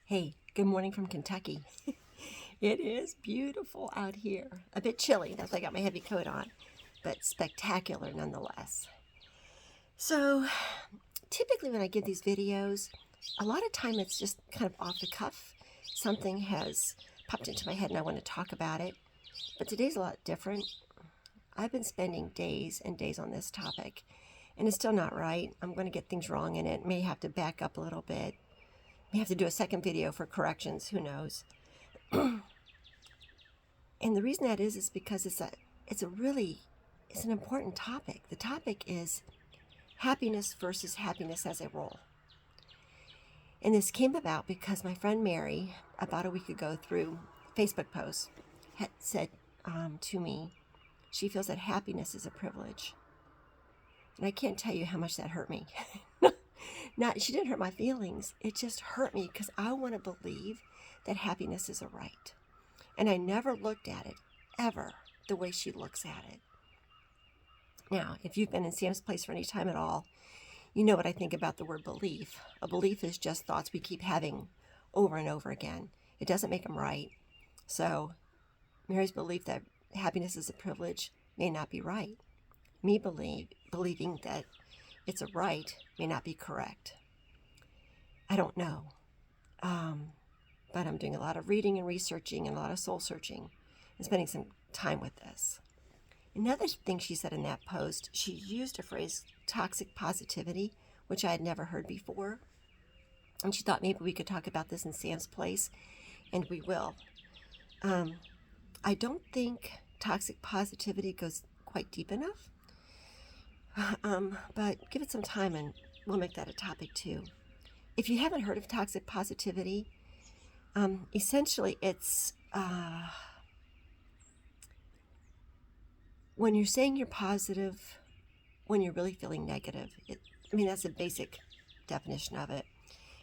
Hey, good morning from Kentucky. It is beautiful out here. A bit chilly, that's why I got my heavy coat on, but spectacular nonetheless. So, typically when I give these videos, a lot of time it's just kind of off the cuff. Something has popped into my head and I want to talk about it. But today's a lot different. I've been spending days and days on this topic, and it's still not right. I'm going to get things wrong in it. May have to back up a little bit. May have to do a second video for corrections. Who knows? And the reason that is because it's an important topic. The topic is happiness versus happiness as a role. And this came about because my friend Mary, about a week ago through Facebook posts, had said to me, she feels that happiness is a privilege. And I can't tell you how much that hurt me. She didn't hurt my feelings. It just hurt me because I want to believe that happiness is a right. And I never looked at it, ever, the way she looks at it. Now, if you've been in Sam's Place for any time at all, you know what I think about the word belief. A belief is just thoughts we keep having over and over again. It doesn't make them right. So, Mary's belief that happiness is a privilege may not be right. Me believing that it's a right may not be correct. I don't know. But I'm doing a lot of reading and researching and a lot of soul searching and spending some time with this. Another thing she said in that post, she used a phrase, toxic positivity, which I had never heard before. And she thought maybe we could talk about this in Sam's Place, and we will. I don't think toxic positivity goes quite deep enough, but give it some time and we'll make that a topic too. If you haven't heard of toxic positivity, essentially it's when you're saying you're positive when you're really feeling negative. That's a basic definition of it.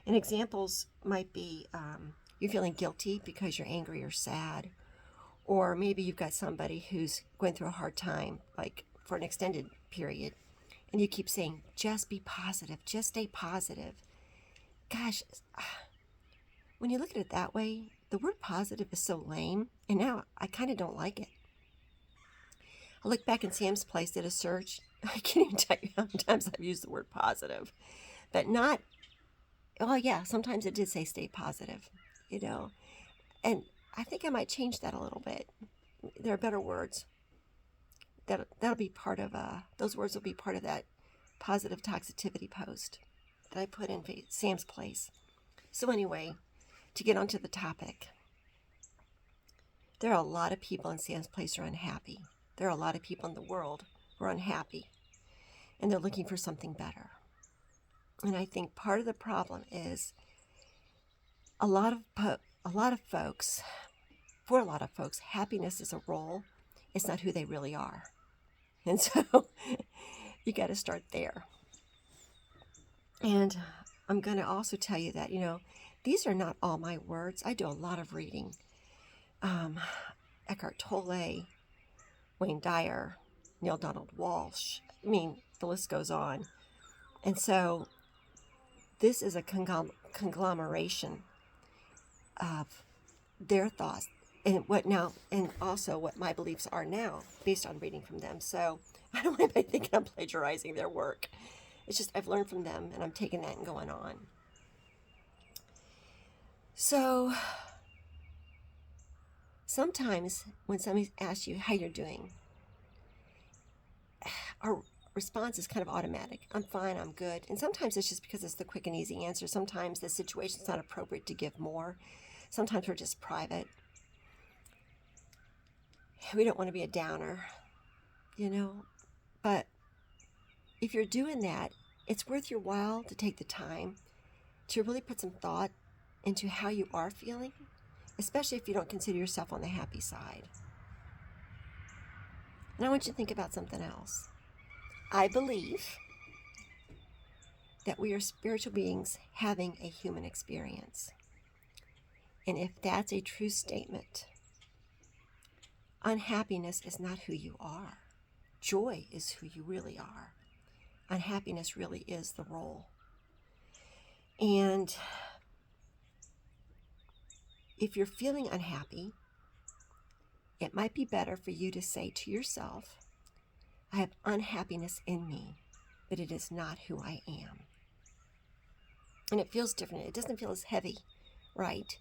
And examples might be you're feeling guilty because you're angry or sad, or maybe you've got somebody who's going through a hard time, like for an extended period, and you keep saying, just be positive, just stay positive. Gosh, when you look at it that way, the word positive is so lame, and now I kind of don't like it. I look back in Sam's Place, did a search. I can't even tell you how many times I've used the word positive, but not, well, yeah, sometimes it did say stay positive, and I think I might change that a little bit. There are better words. That'll be part of, those words will be part of that positive toxicity post that I put in Sam's Place. So anyway, to get onto the topic, there are a lot of people in Sam's Place who are unhappy. There are a lot of people in the world who are unhappy, and they're looking for something better. And I think part of the problem is for a lot of folks, happiness is a role. It's not who they really are. And so you got to start there. And I'm going to also tell you that, these are not all my words. I do a lot of reading. Eckhart Tolle, Wayne Dyer, Neil Donald Walsh. The list goes on. And so this is a conglomeration of their thoughts and also what my beliefs are now based on reading from them. So I don't want anybody thinking I'm plagiarizing their work. It's just I've learned from them and I'm taking that and going on. So sometimes when somebody asks you how you're doing, our response is kind of automatic. I'm fine, I'm good. And sometimes it's just because it's the quick and easy answer. Sometimes the situation's not appropriate to give more. Sometimes we're just private. We don't want to be a downer, But if you're doing that, it's worth your while to take the time to really put some thought into how you are feeling, especially if you don't consider yourself on the happy side. And I want you to think about something else. I believe that we are spiritual beings having a human experience. And if that's a true statement, unhappiness is not who you are. Joy is who you really are. Unhappiness really is the role. And if you're feeling unhappy, it might be better for you to say to yourself, I have unhappiness in me, but it is not who I am. And it feels different. It doesn't feel as heavy, right?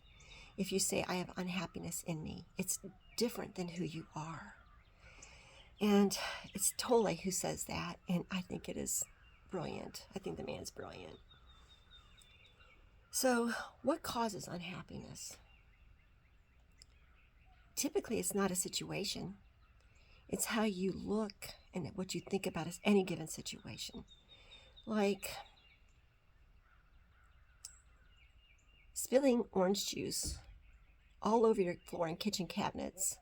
If you say, I have unhappiness in me, it's different than who you are. And it's Tolle who says that, and I think it is brilliant. I think the man's brilliant. So, what causes unhappiness? Typically, it's not a situation. It's how you look and what you think about any given situation. Like spilling orange juice all over your floor and kitchen cabinets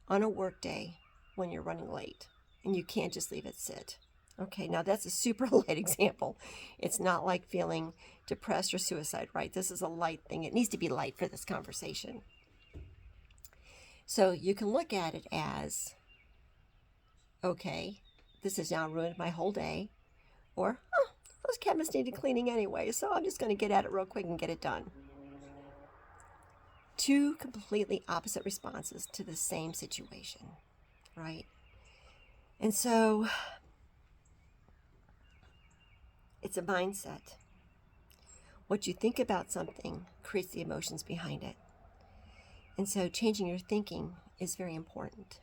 on a work day when you're running late and you can't just leave it sit. Okay, now that's a super light example. It's not like feeling depressed or suicide, right? This is a light thing. It needs to be light for this conversation. So you can look at it as, okay, this has now ruined my whole day. Or, those cabinets needed cleaning anyway, so I'm just going to get at it real quick and get it done. Two completely opposite responses to the same situation, right? And so it's a mindset. What you think about something creates the emotions behind it. And so changing your thinking is very important.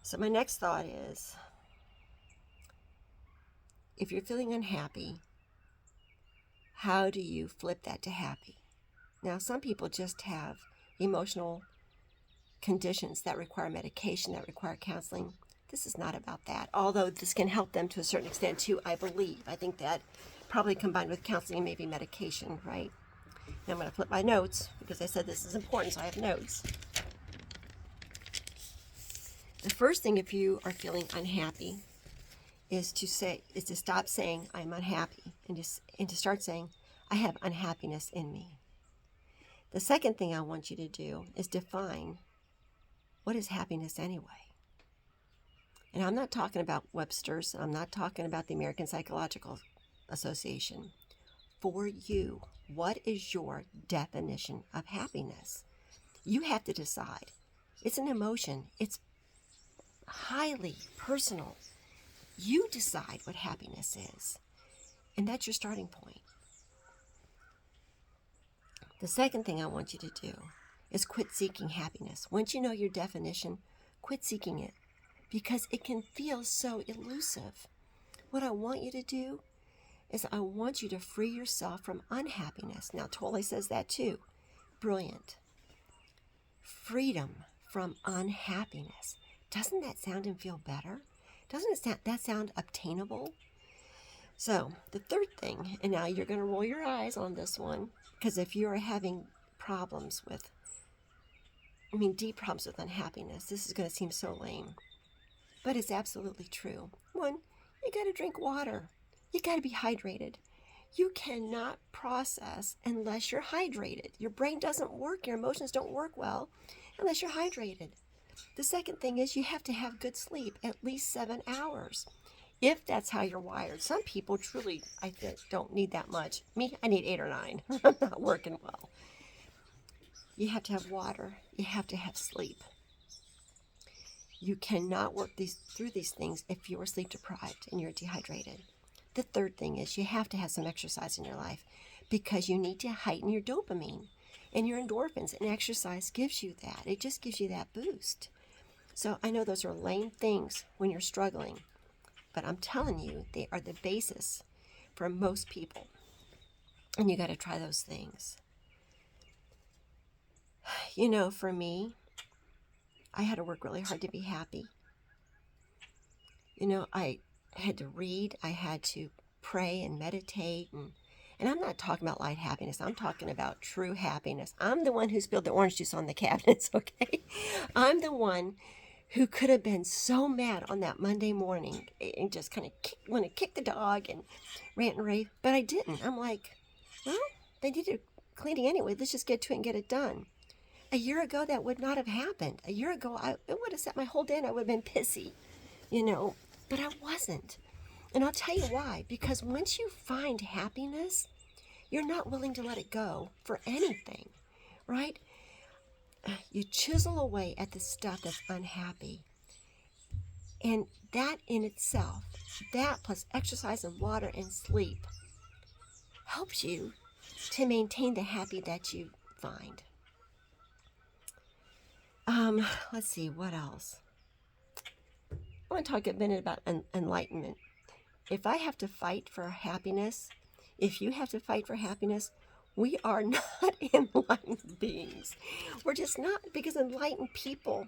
So my next thought is, if you're feeling unhappy, how do you flip that to happy? Now, some people just have emotional conditions that require medication, that require counseling. This is not about that, although this can help them to a certain extent too, I believe. I think that probably combined with counseling and maybe medication, right? Now I'm going to flip my notes because I said this is important, so I have notes. The first thing, if you are feeling unhappy, is to stop saying I'm unhappy and to start saying I have unhappiness in me. The second thing I want you to do is define what is happiness anyway. And I'm not talking about Webster's. I'm not talking about the American Psychological Association. For you, what is your definition of happiness? You have to decide. It's an emotion. It's highly personal. You decide what happiness is. And that's your starting point. The second thing I want you to do is quit seeking happiness. Once you know your definition, quit seeking it because it can feel so elusive. What I want you to do is I want you to free yourself from unhappiness. Now, Tolle says that too. Brilliant. Freedom from unhappiness. Doesn't that sound and feel better? Doesn't that sound obtainable? So, the third thing, and now you're going to roll your eyes on this one, because if you are having problems with, deep problems with unhappiness, this is going to seem so lame. But it's absolutely true. One, you got to drink water. You got to be hydrated. You cannot process unless you're hydrated. Your brain doesn't work, your emotions don't work well unless you're hydrated. The second thing is you have to have good sleep, at least 7 hours, if that's how you're wired. Some people truly, I think, don't need that much. Me, I need 8 or 9. I'm not working well. You have to have water. You have to have sleep. You cannot work through these things if you are sleep deprived and you're dehydrated. The third thing is you have to have some exercise in your life because you need to heighten your dopamine and your endorphins, and exercise gives you that. It just gives you that boost. So I know those are lame things when you're struggling, but I'm telling you, they are the basis for most people. And you got to try those things. For me, I had to work really hard to be happy. I had to read, I had to pray and meditate, and I'm not talking about light happiness. I'm talking about true happiness. I'm the one who spilled the orange juice on the cabinets, okay? I'm the one who could have been so mad on that Monday morning and just kind of want to kick the dog and rant and rave, but I didn't. I'm like, well, they needed cleaning anyway. Let's just get to it and get it done. A year ago, that would not have happened. A year ago, it would have set my whole day and I would have been pissy, but I wasn't. And I'll tell you why. Because once you find happiness, you're not willing to let it go for anything, right? You chisel away at the stuff that's unhappy. And that in itself, that plus exercise and water and sleep, helps you to maintain the happy that you find. Let's see, what else? I want to talk a minute about enlightenment. If I have to fight for happiness, if you have to fight for happiness, we are not enlightened beings. We're just not, because enlightened people,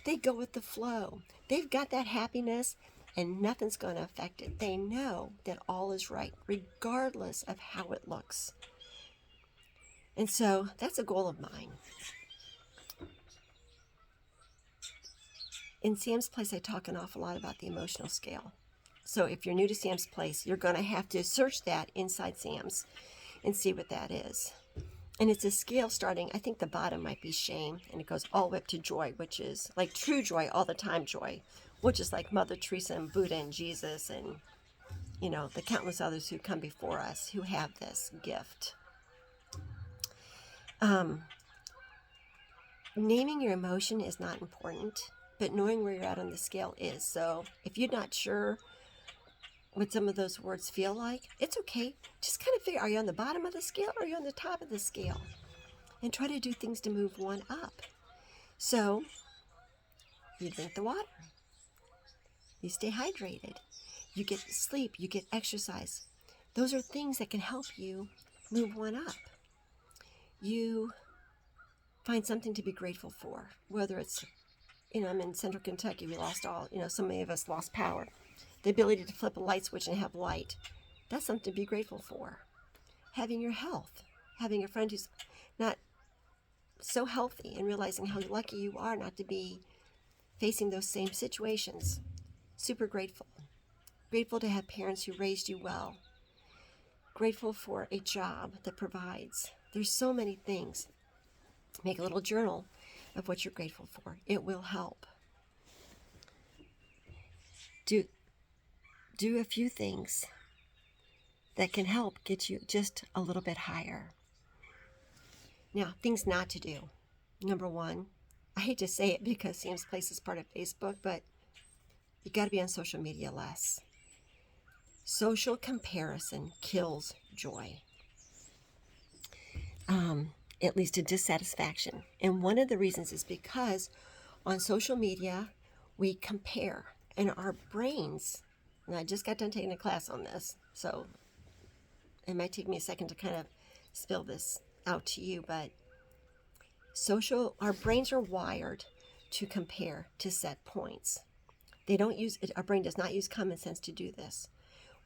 they go with the flow. They've got that happiness and nothing's going to affect it. They know that all is right, regardless of how it looks. And so that's a goal of mine. In Sam's Place, I talk an awful lot about the emotional scale. So if you're new to Sam's Place, you're going to have to search that inside Sam's and see what that is. And it's a scale starting, I think the bottom might be shame, and it goes all the way up to joy, which is like true joy, all the time joy, which is like Mother Teresa and Buddha and Jesus and, you know, the countless others who come before us who have this gift. Naming your emotion is not important, but knowing where you're at on the scale is. So if you're not sure what some of those words feel like, it's okay. Just kind of figure, are you on the bottom of the scale or are you on the top of the scale? And try to do things to move one up. So you drink the water. You stay hydrated. You get sleep. You get exercise. Those are things that can help you move one up. You find something to be grateful for, whether it's, you know, I'm in central Kentucky. We lost all, you know, so many of us lost power. The ability to flip a light switch and have light, that's something to be grateful for. Having your health, having a friend who's not so healthy and realizing how lucky you are not to be facing those same situations. Super grateful. Grateful to have parents who raised you well. Grateful for a job that provides. There's so many things. Make a little journal of what you're grateful for. It will help. Do a few things that can help get you just a little bit higher. Now, things not to do. Number one, I hate to say it because Sam's Place is part of Facebook, but you got to be on social media less. Social comparison kills joy. At least a dissatisfaction. And one of the reasons is because on social media, we compare. And our brains, and I just got done taking a class on this, so it might take me a second to kind of spill this out to you, but our brains are wired to compare, to set points. Our brain does not use common sense to do this.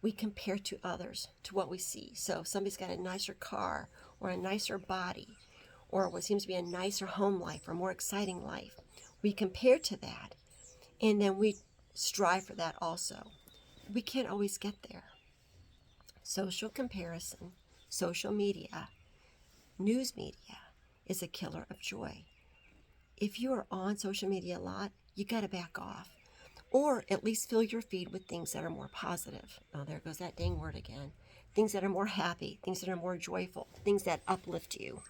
We compare to others, to what we see. So if somebody's got a nicer car or a nicer body or what seems to be a nicer home life or more exciting life, we compare to that and then we strive for that also. We can't always get there. Social comparison, social media, news media is a killer of joy. If you are on social media a lot, you got to back off. Or at least fill your feed with things that are more positive. Oh, there goes that dang word again. Things that are more happy, things that are more joyful, things that uplift you.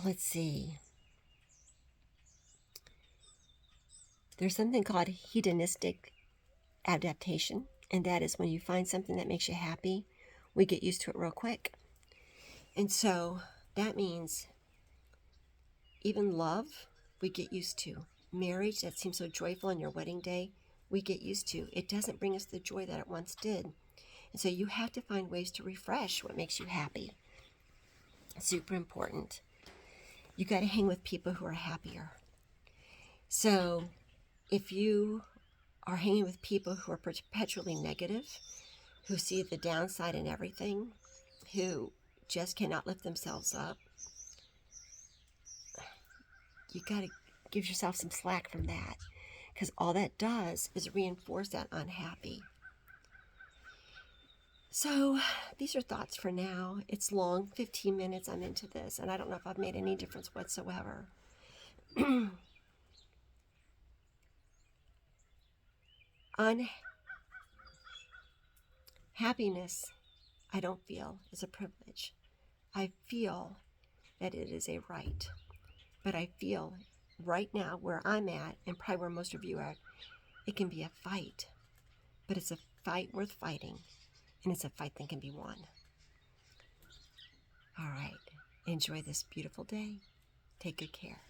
Let's see. There's something called hedonistic adaptation, and that is when you find something that makes you happy, we get used to it real quick. And so that means even love, we get used to. Marriage that seems so joyful on your wedding day, we get used to. It doesn't bring us the joy that it once did. And so you have to find ways to refresh what makes you happy. Super important. You got to hang with people who are happier. So if you are hanging with people who are perpetually negative, who see the downside in everything, who just cannot lift themselves up, you got to give yourself some slack from that, because all that does is reinforce that unhappy. So these are thoughts for now. It's long, 15 minutes I'm into this, and I don't know if I've made any difference whatsoever. Happiness, I don't feel, is a privilege. I feel that it is a right. But I feel right now where I'm at, and probably where most of you are, it can be a fight. But it's a fight worth fighting, and it's a fight that can be won. All right. Enjoy this beautiful day. Take good care.